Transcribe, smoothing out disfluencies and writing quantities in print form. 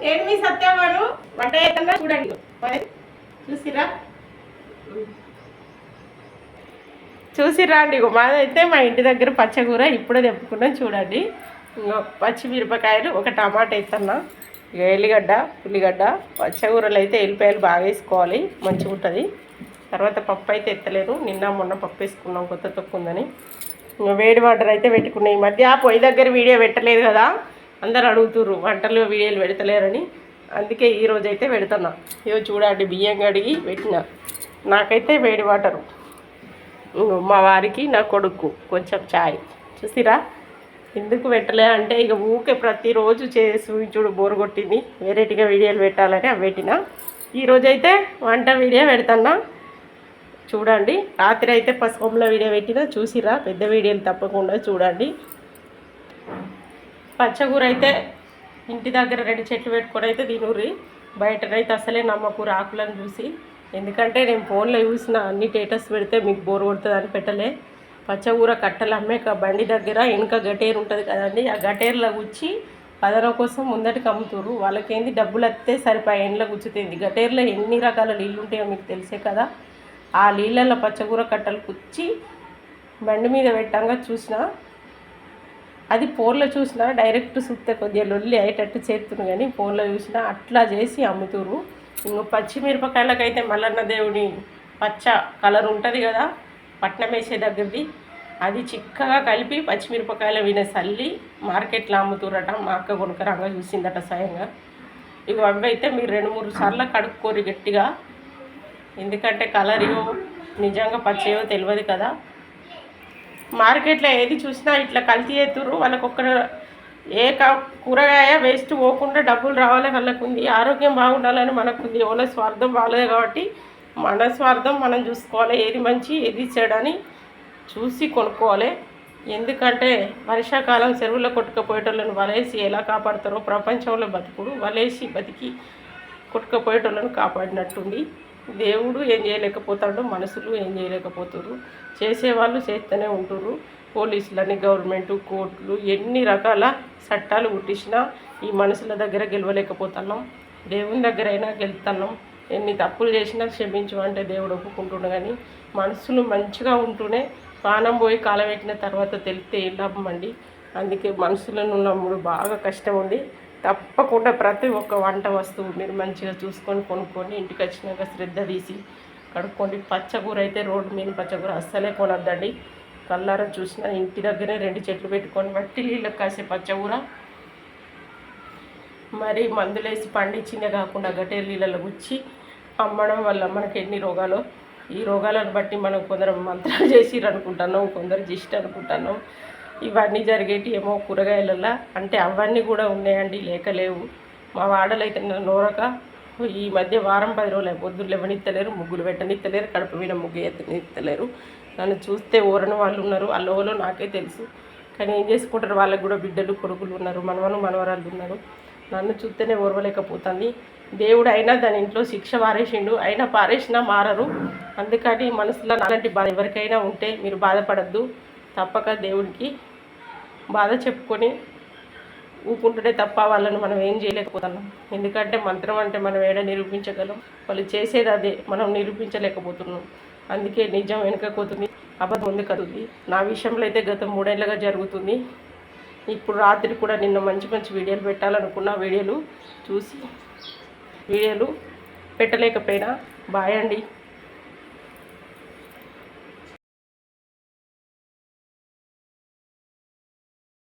నేను మీ సత్యవాడు వంట చేస్తున్నా చూడండి. చూసిరా చూసిరా అండి. మాదైతే మా ఇంటి దగ్గర పచ్చకూర ఇప్పుడే తెప్పుకున్నాం చూడండి. పచ్చిమిరపకాయలు, ఒక టమాటా వేస్తున్నా, ఎల్లిగడ్డ, ఉల్లిగడ్డ. పచ్చకూరలు అయితే ఎల్లిపాయలు బాగా వేసుకోవాలి, మంచిగా ఉంటుంది. తర్వాత పప్పు అయితే ఎత్తలేదు, నిన్న మొన్న పప్పు వేసుకున్నాం కొత్త తొక్కు ఉందని. వేడి వాటర్ అయితే పెట్టుకున్నాయి. ఈ మధ్య పొయ్యి దగ్గర వీడియో పెట్టలేదు కదా, అందరు అడుగుతుర్రు వంటలు వీడియోలు పెడతలేరని. అందుకే ఈరోజు అయితే పెడుతున్నా. ఇవో చూడండి, బియ్యం కడిగి పెట్టిన. నాకైతే వేడి వాటరు, మా వారికి నా కొడుకు కొంచెం ఛాయ్. చూసిరా ఎందుకు పెట్టలే అంటే ఇక ఊకే ప్రతిరోజు చూడు బోరు కొట్టింది, వెరైటీగా వీడియోలు పెట్టాలని అవి పెట్టిన. ఈరోజైతే వంట వీడియో పెడుతున్నా చూడండి. రాత్రి అయితే పసుపులో వీడియో పెట్టినా చూసిరా, పెద్ద వీడియోలు తప్పకుండా చూడండి. పచ్చకూర అయితే ఇంటి దగ్గర 2 చెట్లు పెట్టుకొని అయితే తినూరి, బయటనైతే అసలే నమ్మకూర ఆకులను చూసి. ఎందుకంటే నేను ఫోన్లో చూసిన అన్ని స్టేటస్ పెడితే మీకు బోర్ కొడుతుందని పెట్టలే. పచ్చకూర కట్టలు అమ్మే బండి దగ్గర వెనుక గటేరు ఉంటుంది కదండి, ఆ గటేరులో గుచ్చి పదన కోసం ముందటికి అమ్ముతురు. వాళ్ళకేంది డబ్బులు వస్తే సరిపోయి ఎండ్లో గుచ్చుతుంది. గటేరులో ఎన్ని రకాల నీళ్ళు ఉంటాయో మీకు తెలిసే కదా. ఆ నీళ్ళల్లో పచ్చకూర కట్టలు కుచ్చి బండి మీద పెట్టంగా చూసిన. అది ఫోన్లో చూసినా డైరెక్ట్ చూస్తే కొద్దిగా లొల్లి అయ్యేటట్టు చేస్తుంది, కానీ ఫోన్లో చూసినా అట్లా చేసి అమ్ముతురు. ఇంకో పచ్చిమిరపకాయలకైతే మల్లన్న దేవుని పచ్చ కలర్ ఉంటుంది కదా, పట్నం వేసే దగ్గరది, అది చిక్కగా కలిపి పచ్చిమిరపకాయల విన చల్లి మార్కెట్లో అమ్ముతురట. మా అక్క కొనుకరంగా చూసిందట స్వయంగా. ఇవి అవి అయితే మీరు 2-3 సార్లు కడుక్కోరు గట్టిగా, ఎందుకంటే కలరియో నిజంగా పచ్చయో తెలియదు కదా. మార్కెట్లో ఏది చూసినా ఇట్లా కల్తీ ఎత్తురు. వాళ్ళకొక్క కూరగాయ వేస్ట్ పోకుండా డబ్బులు రావాలి వాళ్ళకుంది, ఆరోగ్యం బాగుండాలని మనకుంది. వాళ్ళ స్వార్థం బాగలేదు కాబట్టి మన స్వార్థం మనం చూసుకోవాలి, ఏది మంచి ఏది చెడని చూసి కొనుక్కోవాలి. ఎందుకంటే వర్షాకాలం చెరువులో కొట్టుకుపోయేటోళ్ళను వలేసి ఎలా కాపాడుతారో ప్రపంచంలో బతుకుడు వలేసి బతికి కొట్టుకుపోయేటోళ్ళను కాపాడినట్టుంది. దేవుడు ఏం చేయలేకపోతాడు, మనుషులు ఏం చేయలేకపోతున్నారు. చేసేవాళ్ళు చేస్తూనే ఉంటుర్రు. పోలీసులని, గవర్నమెంటు, కోర్టులు ఎన్ని రకాల చట్టాలు పుట్టించినా ఈ మనుషుల దగ్గర గెలవలేకపోతున్నాం. దేవుని దగ్గర అయినా గెలుస్తున్నాం. ఎన్ని తప్పులు చేసినా క్షమించు అంటే దేవుడు ఒప్పుకుంటున్నాడు. కానీ మనుషులు మంచిగా ఉంటూనే ప్రాణం పోయి కాలబెట్టిన తర్వాత తెలిస్తే ఏం లాభం అండి. అందుకే మనుషులను నమ్ముడు బాగా కష్టం ఉంది. తప్పకుండా ప్రతి ఒక్క వంట వస్తువు మీరు మంచిగా చూసుకొని కొనుక్కొని ఇంటికి వచ్చినాక శ్రద్ధ తీసి కడుక్కోండి. పచ్చకూర అయితే రోడ్డు మీద పచ్చకూర అస్సలే కొనొద్దండి. కల్లారా చూసిన ఇంటి దగ్గరే 2 చెట్లు పెట్టుకొని వట్టి నీళ్ళకి కాసే పచ్చకూర, మరి మందులేసి పండించిందే కాకుండా గటేరు నీళ్ళలో గుచ్చి అమ్మడం వల్ల మనకి ఎన్ని రోగాలు. ఈ రోగాలను బట్టి మనం కొందరు మంత్రాలు చేసిర్రు అనుకుంటున్నాం, కొందరు జిస్ట్ అనుకుంటున్నాం. ఇవన్నీ జరిగేటి ఏమో కూరగాయలల్లో అంటే అవన్నీ కూడా ఉన్నాయండి, లేకలేవు. మా వాడలు అయితే నోరక ఈ మధ్య వారం 10 రోజులు పొద్దులు లేవనిత్తలేరు, ముగ్గులు పెట్టనిత్తలేరు, కడుపు మీద ముగ్గు ఎత్తనిత్తలేరు. నన్ను చూస్తే ఓరని వాళ్ళు ఉన్నారు, అల్లవలో నాకే తెలుసు. కానీ ఏం చేసుకుంటారు, వాళ్ళకు కూడా బిడ్డలు కొడుకులు ఉన్నారు, మనవరాళ్ళు ఉన్నారు. నన్ను చూస్తేనే ఓర్వలేకపోతుంది. దేవుడు అయినా దాని ఇంట్లో శిక్ష పారేసిండు, అయినా పారేసినా మారరు. అందుకని మనసులో అలాంటి బాధ ఎవరికైనా ఉంటే మీరు బాధపడద్దు. తప్పక దేవుడికి బాధ చెప్పుకొని ఊకుంటుంటే తప్ప వాళ్ళని మనం ఏం చేయలేకపోతున్నాం. ఎందుకంటే మంత్రం అంటే మనం ఏడ నిరూపించగలం, వాళ్ళు చేసేది అదే, మనం నిరూపించలేకపోతున్నాం. అందుకే నిజం వెనుకపోతుంది, అబద్ధం ముందు కదుతుంది. నా విషయంలో అయితే గత 3 ఏళ్ళుగా జరుగుతుంది. ఇప్పుడు రాత్రి కూడా నిన్న మంచి వీడియోలు పెట్టాలనుకున్న వీడియోలు చూసి వీడియోలు పెట్టలేకపోయినా. బాయ్ అండి.